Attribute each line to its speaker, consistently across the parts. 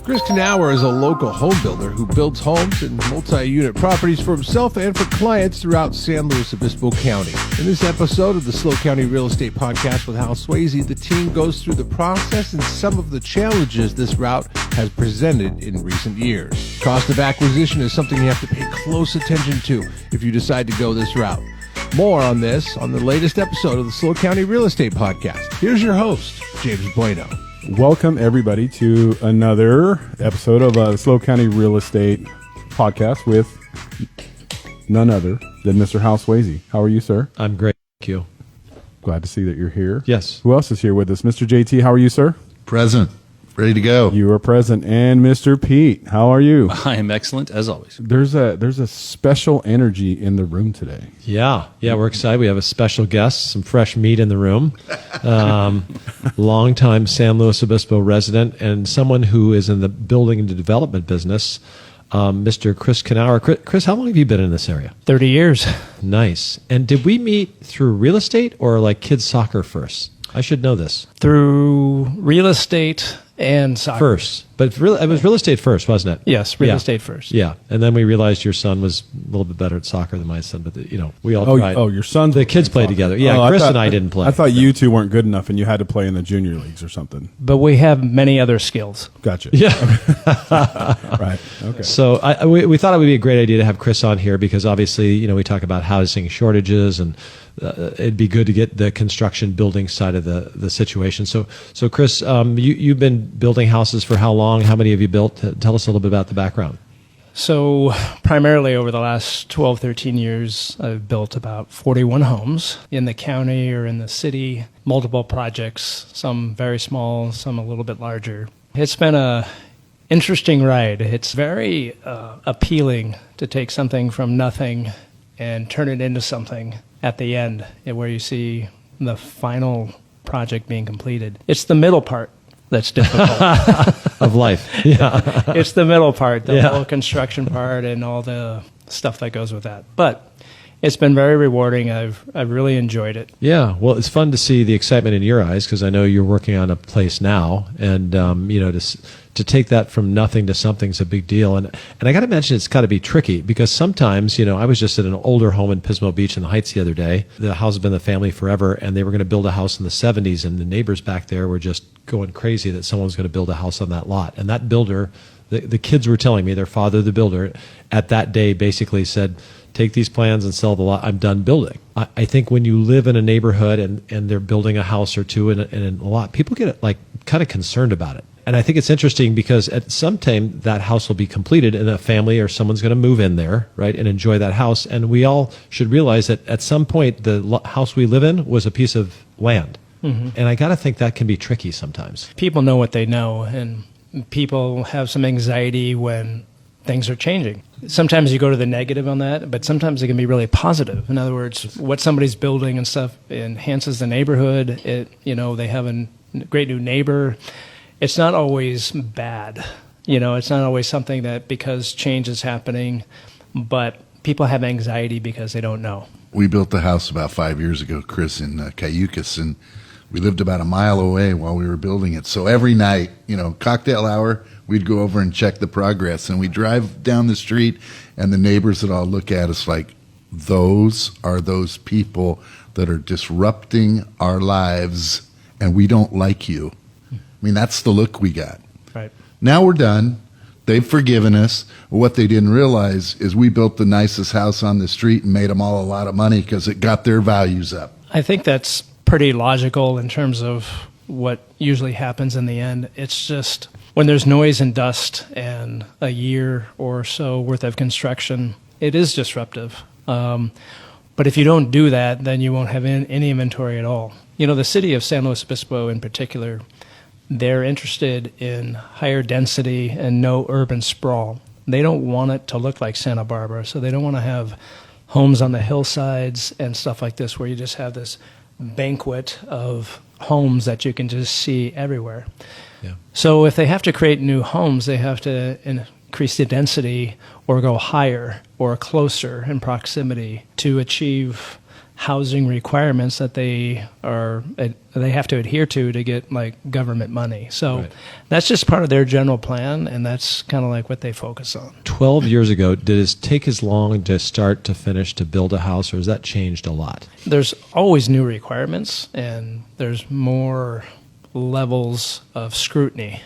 Speaker 1: Chris Knauer is a local home builder who builds homes and multi-unit properties for himself and for clients throughout San Luis Obispo County. In this episode of the SLO County Real Estate Podcast with Hal Sweasey, the team goes through the process and some of the challenges this route has presented in recent years. Cost of acquisition is something you have to pay close attention to if you decide to go this route. More on this on the latest episode of the SLO County Real Estate Podcast. Here's your host, James Bueno.
Speaker 2: Welcome, everybody, to another episode of the SLO County Real Estate Podcast with none other than Mr. Hal Sweasey. How are you, sir?
Speaker 3: I'm great. Thank you.
Speaker 2: Glad to see that you're here.
Speaker 3: Yes.
Speaker 2: Who else is here with us? Mr. JT, how are you, sir?
Speaker 4: Present. Ready to go.
Speaker 2: You are present. And Mr. Pete, how are you?
Speaker 5: I am excellent, as always.
Speaker 2: There's a special energy in the room today.
Speaker 3: Yeah, we're excited. We have a special guest, some fresh meat in the room. Longtime San Luis Obispo resident and someone who is in the building and development business, Mr. Chris Knauer. Chris, how long have you been in this area?
Speaker 6: 30 years.
Speaker 3: Nice. And did we meet through real estate or like kids soccer first? I should know this.
Speaker 6: Through real estate and soccer.
Speaker 3: First. But it was real estate first, wasn't it?
Speaker 6: Yes, real estate first.
Speaker 3: Yeah. And then we realized your son was a little bit better at soccer than my son, but we all tried.
Speaker 2: Oh, your son.
Speaker 3: The kids played together. Yeah, Chris and I didn't play.
Speaker 2: I thought you two weren't good enough and you had to play in the junior leagues or something.
Speaker 6: But we have many other skills.
Speaker 2: Gotcha.
Speaker 3: Yeah.
Speaker 2: Right. Okay.
Speaker 3: So we thought it would be a great idea to have Chris on here because obviously, we talk about housing shortages and it'd be good to get the construction building side of the situation. So Chris, you've been building houses for how long? How many have you built? Tell us a little bit about the background.
Speaker 6: So primarily over the last 12, 13 years, I've built about 41 homes in the county or in the city, multiple projects, some very small, some a little bit larger. It's been a interesting ride. It's very appealing to take something from nothing and turn it into something at the end where you see the final project being completed. It's the middle part that's difficult.
Speaker 3: Of life. Yeah.
Speaker 6: It's the middle part, the whole construction part and all the stuff that goes with that. But it's been very rewarding. I've really enjoyed it. Yeah.
Speaker 3: Well, it's fun to see the excitement in your eyes because I know you're working on a place now and, to take that from nothing to something is a big deal. And I got to mention, it's got to be tricky because sometimes, I was just at an older home in Pismo Beach in the Heights the other day. The house has been in the family forever, and they were going to build a house in the 70s, and the neighbors back there were just going crazy that someone was going to build a house on that lot. And that builder, the kids were telling me, their father, the builder, at that day basically said, take these plans and sell the lot. I'm done building. I think when you live in a neighborhood and they're building a house or two in a lot, people get kind of concerned about it. And I think it's interesting because at some time that house will be completed and a family or someone's going to move in there, right, and enjoy that house. And we all should realize that at some point the house we live in was a piece of land. Mm-hmm. And I got to think that can be tricky sometimes.
Speaker 6: People know what they know, and people have some anxiety when things are changing. Sometimes you go to the negative on that, but sometimes it can be really positive. In other words, what somebody's building and stuff enhances the neighborhood. They have a great new neighbor. It's not always bad. It's not always something that because change is happening, but people have anxiety because they don't know.
Speaker 4: We built the house about 5 years ago, Chris, in Cayucas, and we lived about a mile away while we were building it. So every night, cocktail hour, we'd go over and check the progress. And we drive down the street, and the neighbors would all look at us like, those are those people that are disrupting our lives, and we don't like you. I mean, that's the look we got.
Speaker 6: Right.
Speaker 4: Now we're done. They've forgiven us. What they didn't realize is we built the nicest house on the street and made them all a lot of money because it got their values up.
Speaker 6: I think that's pretty logical in terms of what usually happens in the end. It's just when there's noise and dust and a year or so worth of construction, it is disruptive. But if you don't do that, then you won't have any inventory at all. The city of San Luis Obispo in particular, they're interested in higher density and no urban sprawl. They don't want it to look like Santa Barbara, so they don't want to have homes on the hillsides and stuff like this where you just have this banquet of homes that you can just see everywhere. Yeah. So if they have to create new homes, they have to increase the density or go higher or closer in proximity to achieve housing requirements that they have to adhere to get like government money. So
Speaker 3: Right.
Speaker 6: that's just part of their general plan, and that's kind of like what they focus on.
Speaker 3: 12 years ago, did it take as long to start to finish to build a house, or has that changed a lot?
Speaker 6: There's always new requirements, and there's more levels of scrutiny.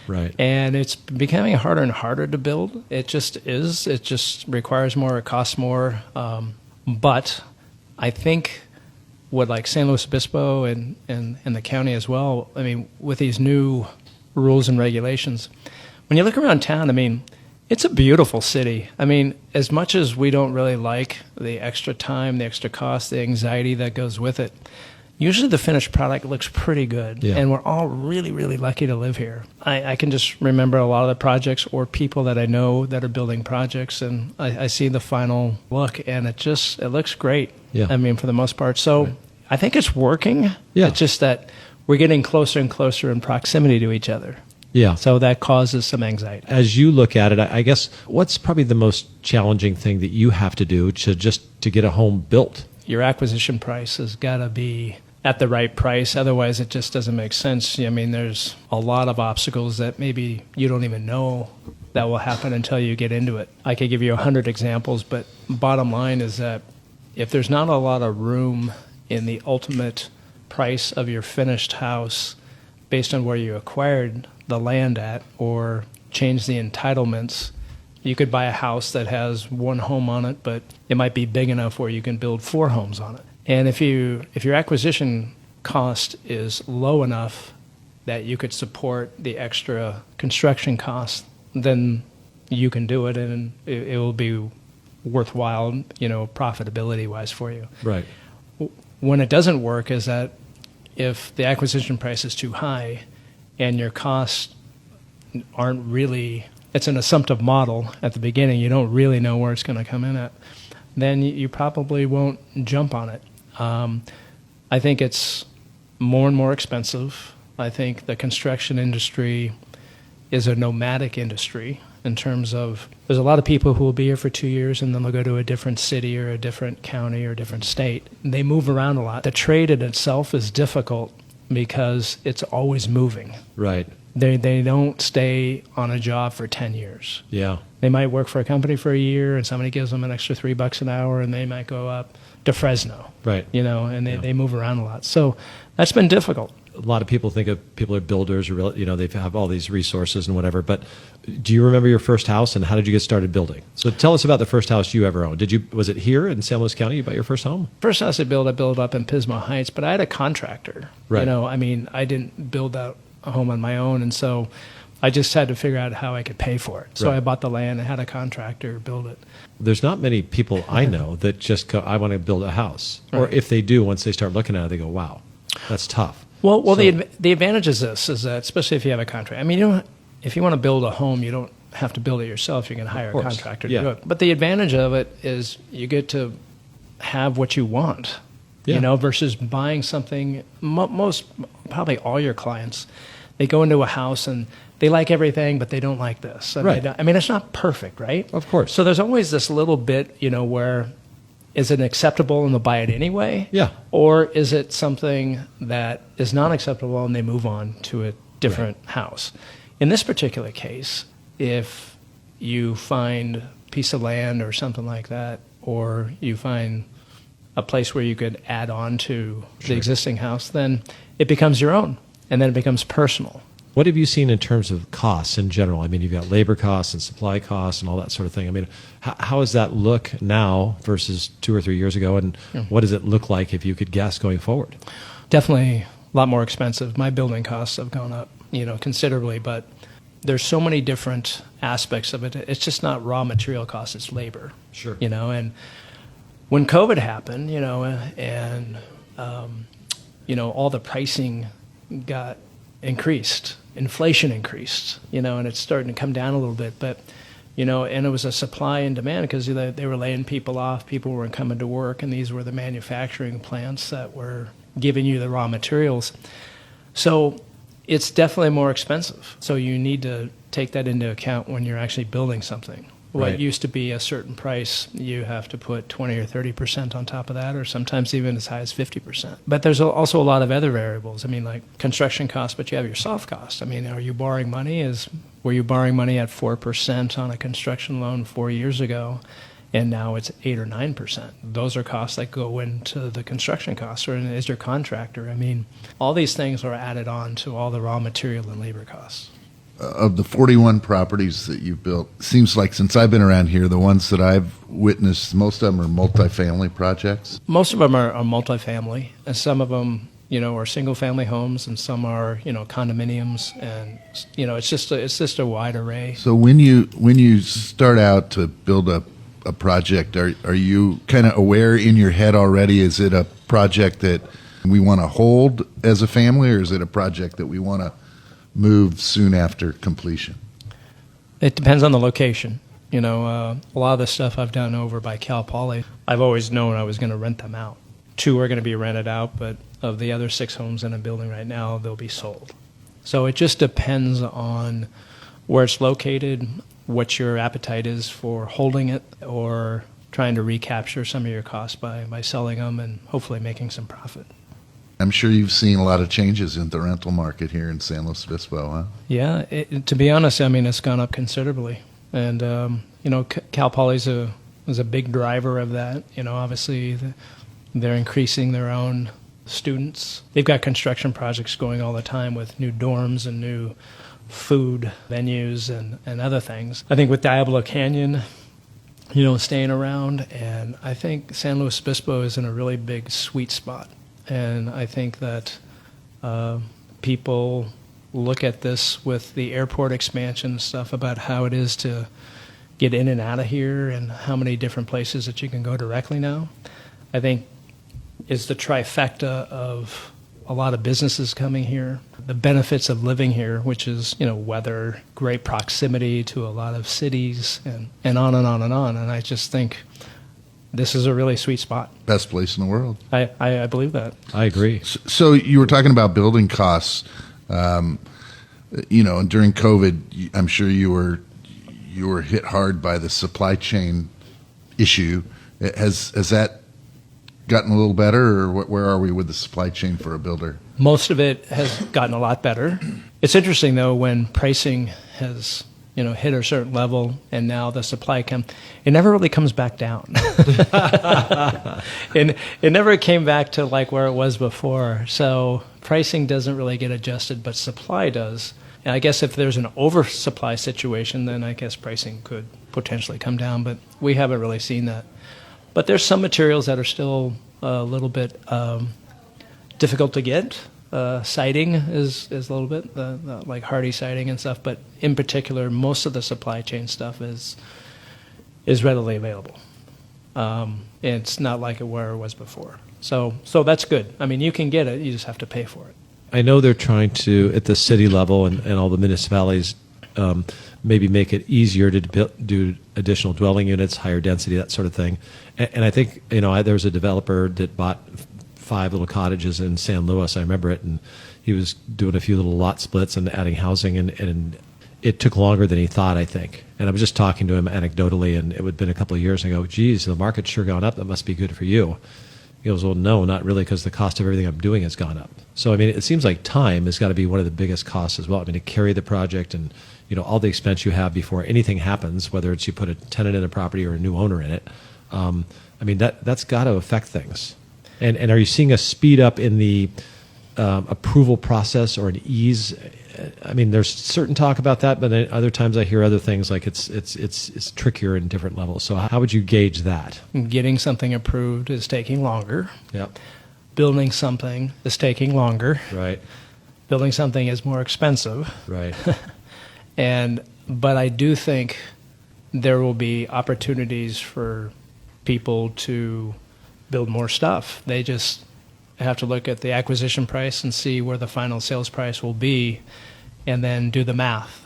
Speaker 3: Right.
Speaker 6: And it's becoming harder and harder to build. It just is. It just requires more. It costs more. But I think what like San Luis Obispo and the county as well, I mean, with these new rules and regulations, when you look around town, I mean, it's a beautiful city. I mean, as much as we don't really like the extra time, the extra cost, the anxiety that goes with it, usually the finished product looks pretty good.
Speaker 3: Yeah.
Speaker 6: And we're all really, really lucky to live here. I can just remember a lot of the projects or people that I know that are building projects, and I see the final look, and it looks great.
Speaker 3: Yeah.
Speaker 6: I mean, for the most part. So I think it's working.
Speaker 3: Yeah.
Speaker 6: It's just that we're getting closer and closer in proximity to each other.
Speaker 3: Yeah.
Speaker 6: So that causes some anxiety.
Speaker 3: As you look at it, I guess, what's probably the most challenging thing that you have to do to get a home built?
Speaker 6: Your acquisition price has got to be at the right price. Otherwise, it just doesn't make sense. I mean, there's a lot of obstacles that maybe you don't even know that will happen until you get into it. I could give you 100 examples, but bottom line is that if there's not a lot of room in the ultimate price of your finished house based on where you acquired the land at or change the entitlements, you could buy a house that has one home on it, but it might be big enough where you can build 4 homes on it. And if your acquisition cost is low enough that you could support the extra construction costs, then you can do it, and it will be worthwhile, profitability wise for you.
Speaker 3: Right.
Speaker 6: When it doesn't work is that if the acquisition price is too high and your costs aren't really, it's an assumptive model at the beginning, you don't really know where it's going to come in at, then you probably won't jump on it. I think it's more and more expensive. I think the construction industry is a nomadic industry in terms of there's a lot of people who will be here for 2 years and then they'll go to a different city or a different county or a different state. They move around a lot. The trade in itself is difficult because it's always moving.
Speaker 3: Right.
Speaker 6: They don't stay on a job for 10 years.
Speaker 3: Yeah.
Speaker 6: They might work for a company for a year and somebody gives them an extra $3 an hour and they might go up to Fresno.
Speaker 3: Right.
Speaker 6: And they move around a lot. So that's been difficult.
Speaker 3: A lot of people think of people are builders or, they have all these resources and whatever. But do you remember your first house and how did you get started building? So tell us about the first house you ever owned. Was it here in San Luis County you bought your first home?
Speaker 6: First house I built up in Pismo Heights, but I had a contractor.
Speaker 3: Right.
Speaker 6: I didn't build out a home on my own. And so I just had to figure out how I could pay for it. So
Speaker 3: Right.
Speaker 6: I bought the land and had a contractor build it.
Speaker 3: There's not many people I know that just go, I want to build a house. Or
Speaker 6: Right.
Speaker 3: if they do, once they start looking at it, they go, wow, that's tough.
Speaker 6: Well,
Speaker 3: So-
Speaker 6: the advantage is this, is that especially if you have a contract. I mean, if you want to build a home, you don't have to build it yourself. You can hire a
Speaker 3: course.
Speaker 6: contractor to
Speaker 3: Yeah.
Speaker 6: do it. But the advantage of it is you get to have what you want,
Speaker 3: Yeah.
Speaker 6: versus buying something. Most, probably all your clients, they go into a house and they like everything, but they don't like this.
Speaker 3: Right.
Speaker 6: It's not perfect, right?
Speaker 3: Of course.
Speaker 6: So there's always this little bit, where is it acceptable and they'll buy it anyway?
Speaker 3: Yeah.
Speaker 6: Or is it something that is not acceptable and they move on to a different house? In this particular case, if you find a piece of land or something like that, or you find a place where you could add on to the existing house, then it becomes your own, and then it becomes personal.
Speaker 3: What have you seen in terms of costs in general? I mean, you've got labor costs and supply costs and all that sort of thing. I mean, how does that look now versus 2 or 3 years ago? And what does it look like if you could guess going forward?
Speaker 6: Definitely a lot more expensive. My building costs have gone up, considerably, but there's so many different aspects of it. It's just not raw material costs, it's labor.
Speaker 3: Sure.
Speaker 6: And when COVID happened, all the pricing got increased, inflation increased, and it's starting to come down a little bit, but, and it was a supply and demand because they were laying people off, people weren't coming to work, and these were the manufacturing plants that were giving you the raw materials. So it's definitely more expensive. So you need to take that into account when you're actually building something. What
Speaker 3: Right.
Speaker 6: used to be a certain price, you have to put 20 or 30% on top of that, or sometimes even as high as 50%. But there's also a lot of other variables. I mean, like construction costs, but you have your soft costs. I mean, are you borrowing money? Were you borrowing money at 4% on a construction loan 4 years ago, and now it's 8 or 9%? Those are costs that go into the construction costs, or is your contractor. I mean, all these things are added on to all the raw material and labor costs.
Speaker 4: Of the 41 properties that you've built, seems like since I've been around here, the ones that I've witnessed, most of them are multifamily projects.
Speaker 6: Most of them are multifamily, and some of them, are single-family homes, and some are, condominiums, and it's just a wide array.
Speaker 4: So when you start out to build a project, are you kind of aware in your head already? Is it a project that we want to hold as a family, or is it a project that we want to move soon after completion?
Speaker 6: It depends on the location. A lot of the stuff I've done over by Cal Poly, I've always known I was going to rent them out. 2 are going to be rented out, but of the other 6 homes in a building right now, they'll be sold. So it just depends on where it's located, what your appetite is for holding it, or trying to recapture some of your costs by selling them and hopefully making some profit.
Speaker 4: I'm sure you've seen a lot of changes in the rental market here in San Luis Obispo, huh?
Speaker 6: Yeah, to be honest, I mean, it's gone up considerably. And, Cal Poly is a big driver of that. Obviously, they're increasing their own students. They've got construction projects going all the time with new dorms and new food venues and other things. I think with Diablo Canyon, staying around, and I think San Luis Obispo is in a really big sweet spot. And I think that people look at this with the airport expansion and stuff about how it is to get in and out of here and how many different places that you can go directly now. I think it's the trifecta of a lot of businesses coming here, the benefits of living here, which is, weather, great proximity to a lot of cities, and on and on and on. And I just think this is a really sweet spot.
Speaker 4: Best place in the world.
Speaker 6: I believe that.
Speaker 3: I agree.
Speaker 4: So you were talking about building costs. During COVID, I'm sure you were hit hard by the supply chain issue. Has that gotten a little better, or where are we with the supply chain for a builder?
Speaker 6: Most of it has gotten a lot better. It's interesting, though, when pricing has hit a certain level, and now the supply it never really comes back down. And it never came back to like where it was before. So pricing doesn't really get adjusted, but supply does. And I guess if there's an oversupply situation, then I guess pricing could potentially come down, but we haven't really seen that. But there's some materials that are still a little bit difficult to get. Siding is a little bit like hardy siding and stuff, but in particular, most of the supply chain stuff is readily available. It's not like where it was before. So that's good. I mean, you can get it, you just have to pay for it.
Speaker 3: I know they're trying to, at the city level and all the municipalities, maybe make it easier to do additional dwelling units, higher density, that sort of thing. And I think, there was a developer that bought 5 little cottages in San Luis. I remember it, and he was doing a few little lot splits and adding housing, and it took longer than he thought, I think. And I was just talking to him anecdotally, and it would have been a couple of years, and I go, geez, the market's sure gone up. That must be good for you. He goes, well, no, not really, because the cost of everything I'm doing has gone up. So, I mean, it seems like time has got to be one of the biggest costs as well. I mean, to carry the project and, all the expense you have before anything happens, whether it's you put a tenant in a property or a new owner in it, I mean, that's got to affect things. And are you seeing a speed up in the approval process or an ease? I mean, there's certain talk about that, but then other times I hear other things like it's trickier in different levels. So how would you gauge that?
Speaker 6: Getting something approved is taking longer.
Speaker 3: Yep.
Speaker 6: Building something is taking longer.
Speaker 3: Right.
Speaker 6: Building something is more expensive.
Speaker 3: Right.
Speaker 6: But I do think there will be opportunities for people to build more stuff. They just have to look at the acquisition price and see where the final sales price will be, and then do the math.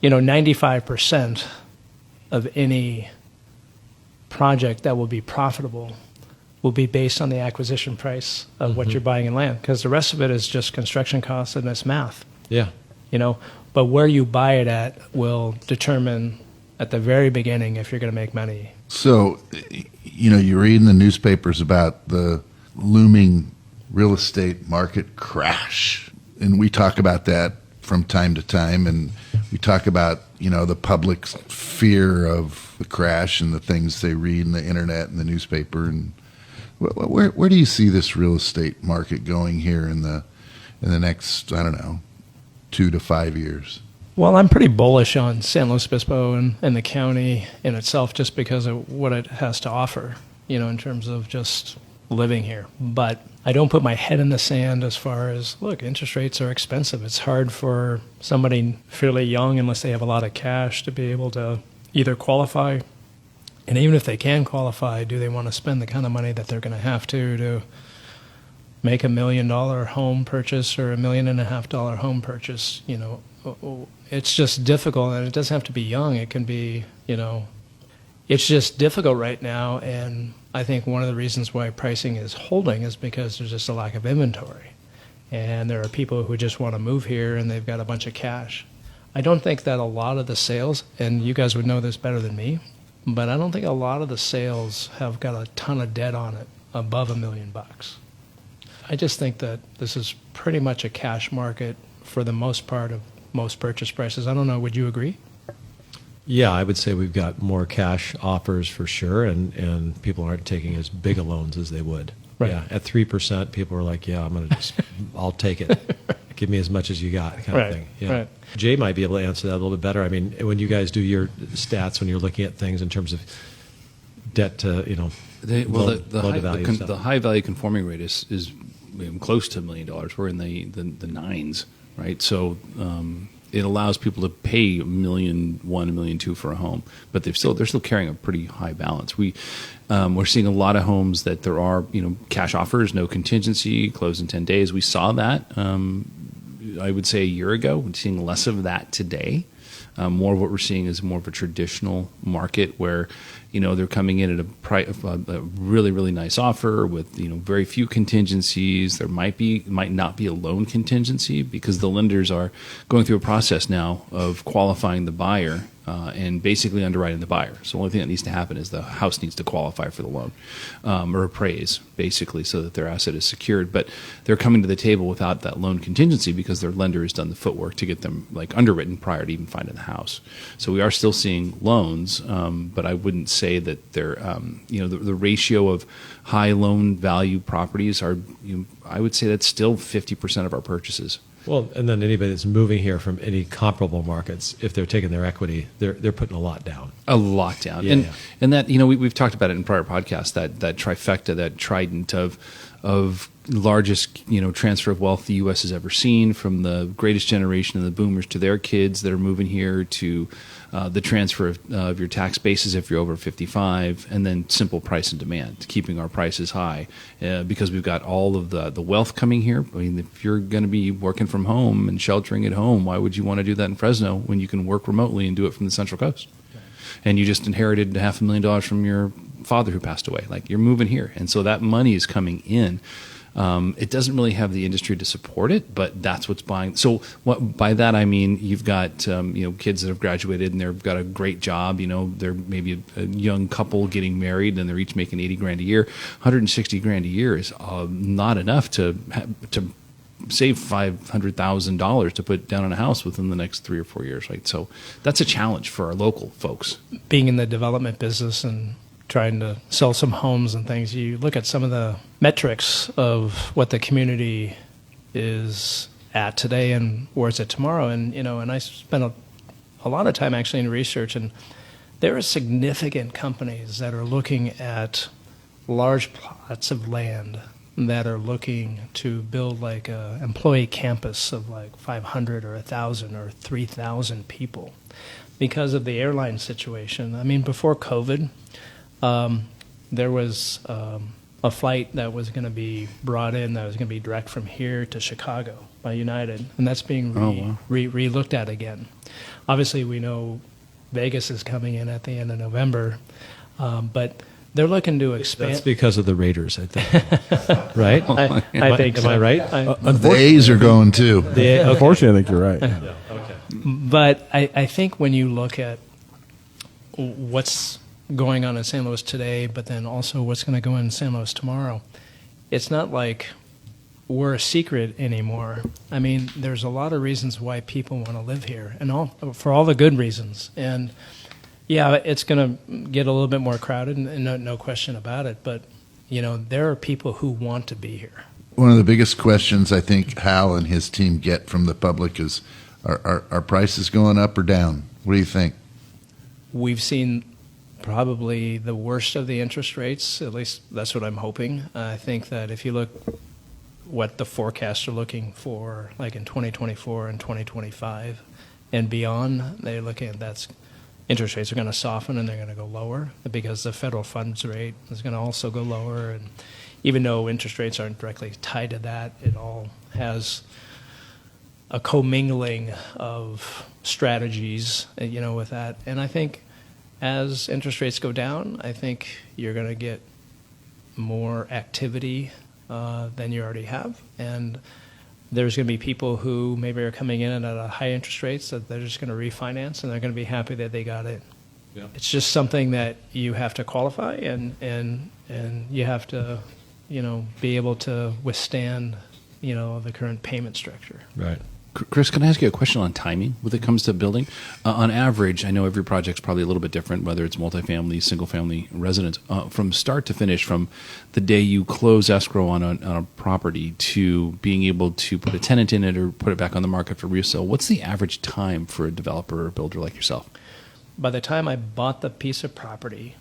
Speaker 6: 95% of any project that will be profitable will be based on the acquisition price of what you're buying in land, because the rest of it is just construction costs and it's math.
Speaker 3: Yeah.
Speaker 6: But where you buy it at will determine at the very beginning if you're going to make money.
Speaker 4: So, you read in the newspapers about the looming real estate market crash, and we talk about that from time to time, and we talk about, the public's fear of the crash and the things they read in the internet and the newspaper. And where do you see this real estate market going here in the next, 2 to 5 years?
Speaker 6: Well, I'm pretty bullish on San Luis Obispo and the county in itself just because of what it has to offer, in terms of just living here. But I don't put my head in the sand as far as, look, interest rates are expensive. It's hard for somebody fairly young, unless they have a lot of cash, to be able to either qualify. And even if they can qualify, do they want to spend the kind of money that they're going to have to make $1 million home purchase or $1.5 million home purchase? It's just difficult, and it doesn't have to be young. It can be, it's just difficult right now. And I think one of the reasons why pricing is holding is because there's just a lack of inventory. And there are people who just want to move here and they've got a bunch of cash. I don't think that a lot of the sales, and you guys would know this better than me, but I don't think a lot of the sales have got a ton of debt on it above $1 million. I just think that this is pretty much a cash market for the most part of most purchase prices. I don't know, would you agree?
Speaker 3: Yeah, I would say we've got more cash offers for sure, and people aren't taking as big a loans as they would.
Speaker 6: Right.
Speaker 3: Yeah, at 3%, people are like, yeah, I'll take it. Give me as much as you got, kind of thing. Yeah.
Speaker 6: Right.
Speaker 3: Jay might be able to answer that a little bit better. I mean, when you guys do your stats, when you're looking at things in terms of debt to,
Speaker 5: the high value conforming rate is close to $1 million. We're in the nines, right? So it allows people to pay $1.1 million, $1.2 million for a home, but they're still carrying a pretty high balance. We're seeing a lot of homes that there are cash offers, no contingency, close in 10 days. We saw that I would say a year ago. We're seeing less of that today. More of what we're seeing is more of a traditional market where they're coming in at a really, really nice offer with very few contingencies. There might not be a loan contingency because the lenders are going through a process now of qualifying the buyer and basically underwriting the buyer. So the only thing that needs to happen is the house needs to qualify for the loan or appraise, basically, so that their asset is secured. But they're coming to the table without that loan contingency because their lender has done the footwork to get them underwritten prior to even finding the house. So we are still seeing loans, but I wouldn't say that they're the ratio of high loan value properties are. I would say that's still 50% of our purchases.
Speaker 3: Well, and then anybody that's moving here from any comparable markets, if they're taking their equity, they're putting a lot down.
Speaker 5: A lot down.
Speaker 3: Yeah,
Speaker 5: and that we've talked about it in prior podcasts, that trifecta, that trident of largest transfer of wealth the U.S. has ever seen, from the greatest generation of the boomers to their kids that are moving here, to the transfer of your tax bases if you're over 55, and then simple price and demand, keeping our prices high because we've got all of the wealth coming here. I mean, if you're going to be working from home and sheltering at home, why would you want to do that in Fresno when you can work remotely and do it from the Central Coast? And you just inherited $500,000 from your father who passed away. You're moving here, and so that money is coming in. It doesn't really have the industry to support it, but that's what's buying. So by that I mean you've got kids that have graduated and they've got a great job. They're maybe a young couple getting married and they're each making $80,000 a year. $160,000 a year is not enough to save $500,000 to put down on a house within the next 3 or 4 years, right? So that's a challenge for our local folks.
Speaker 6: Being in the development business and trying to sell some homes and things, you look at some of the metrics of what the community is at today and where it's at tomorrow. And, and I spent a lot of time actually in research, and there are significant companies that are looking at large plots of land that are looking to build a employee campus of 500 or 1,000 or 3,000 people because of the airline situation. I mean, before COVID, there was a flight that was going to be brought in that was going to be direct from here to Chicago by United, and that's being re-looked at again. Obviously, we know Vegas is coming in at the end of November, but they're looking to expand.
Speaker 3: That's because of the Raiders, I think. Right?
Speaker 6: I think so.
Speaker 3: Am I right?
Speaker 4: The A's are going too.
Speaker 2: Unfortunately, I think you're right.
Speaker 3: Yeah, okay.
Speaker 6: But I think when you look at what's going on in San Luis today, but then also what's going to go on in San Luis tomorrow. It's not like we're a secret anymore. I mean, there's a lot of reasons why people want to live here, and for all the good reasons. And yeah, it's going to get a little bit more crowded, and no question about it. But there are people who want to be here.
Speaker 4: One of the biggest questions I think Hal and his team get from the public is, are prices going up or down? What do you think?
Speaker 6: We've seen probably the worst of the interest rates. At least that's what I'm hoping. I think that if you look what the forecasts are looking for, like in 2024 and 2025 and beyond, they're looking at interest rates are going to soften and they're going to go lower because the federal funds rate is going to also go lower. And even though interest rates aren't directly tied to that, it all has a commingling of strategies, with that. And I think as interest rates go down, I think you're going to get more activity than you already have. And there's going to be people who maybe are coming in at a high interest rates that they're just going to refinance, and they're going to be happy that they got it. Yeah. It's just something that you have to qualify, and you have to, be able to withstand, the current payment structure.
Speaker 3: Right.
Speaker 5: Chris, can I ask you a question on timing when it comes to building? On average, I know every project's probably a little bit different, whether it's multifamily, single-family residence. From start to finish, from the day you close escrow on a property to being able to put a tenant in it or put it back on the market for resale, what's the average time for a developer or builder like yourself?
Speaker 6: By the time I bought the piece of property,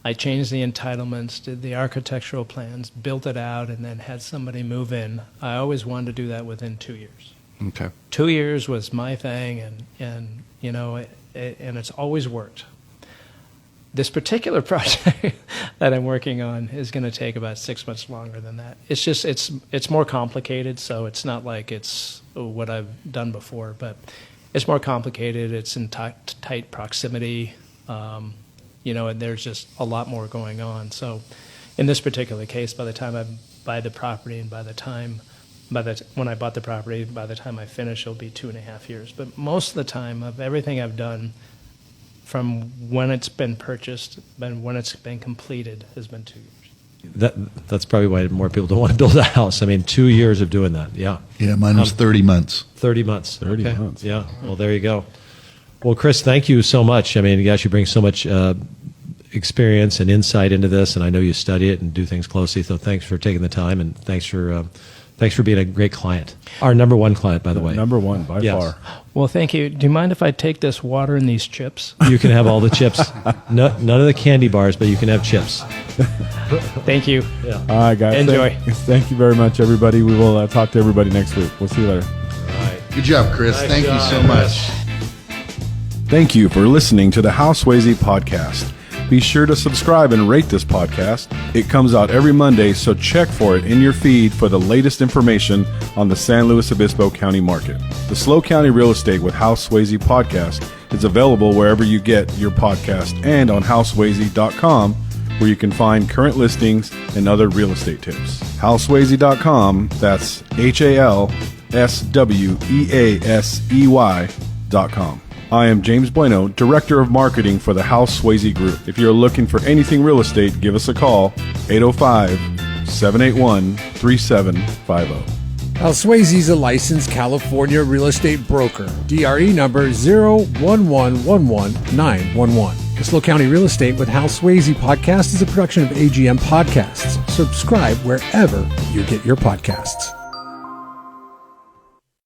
Speaker 6: I changed the entitlements, did the architectural plans, built it out, and then had somebody move in. I always wanted to do that within 2 years.
Speaker 5: Okay.
Speaker 6: 2 years was my thing, and it's always worked. This particular project that I'm working on is going to take about 6 months longer than that. It's just it's more complicated, so it's not like it's what I've done before, but it's more complicated. It's in tight proximity, and there's just a lot more going on. So, in this particular case, by the time I buy the property and when I bought the property, by the time I finish, it'll be 2.5 years. But most of the time of everything I've done from when it's been purchased and when it's been completed has been 2 years.
Speaker 3: That's probably why more people don't want to build a house. I mean, 2 years of doing that. Yeah.
Speaker 4: Yeah, mine was 30 months.
Speaker 3: 30 months.
Speaker 2: 30
Speaker 3: okay.
Speaker 2: months.
Speaker 3: Yeah. Well, there you go. Well, Chris, thank you so much. I mean, you actually bring so much experience and insight into this, and I know you study it and do things closely. So thanks for taking the time, and thanks for being a great client. Our number one client, by the way.
Speaker 2: Number one by
Speaker 3: Yes.
Speaker 2: far.
Speaker 6: Well, thank you. Do you mind if I take this water and these chips?
Speaker 3: You can have all the chips. No, none of the candy bars, but you can have chips.
Speaker 6: Thank you.
Speaker 3: Yeah.
Speaker 2: All right, guys.
Speaker 6: Enjoy.
Speaker 2: Thank you very much, everybody. We will talk to everybody next week. We'll see you later.
Speaker 4: Good job, Chris.
Speaker 3: Nice
Speaker 4: Thank
Speaker 3: job,
Speaker 4: you so much.
Speaker 2: Thank you for listening to the Hal Sweasey podcast. Be sure to subscribe and rate this podcast. It comes out every Monday, so check for it in your feed for the latest information on the San Luis Obispo County market. The SLO County Real Estate with Hal Sweasey podcast is available wherever you get your podcast and on halsweasey.com, where you can find current listings and other real estate tips. halsweasey.com, that's HALSWEASEY.com. I am James Bueno, Director of Marketing for the Hal Sweasey Group. If you're looking for anything real estate, give us a call, 805-781-3750.
Speaker 1: Hal Sweasey is a licensed California real estate broker. DRE number 01111-911. The SLO County Real Estate with Hal Sweasey podcast is a production of AGM Podcasts. Subscribe wherever you get your podcasts.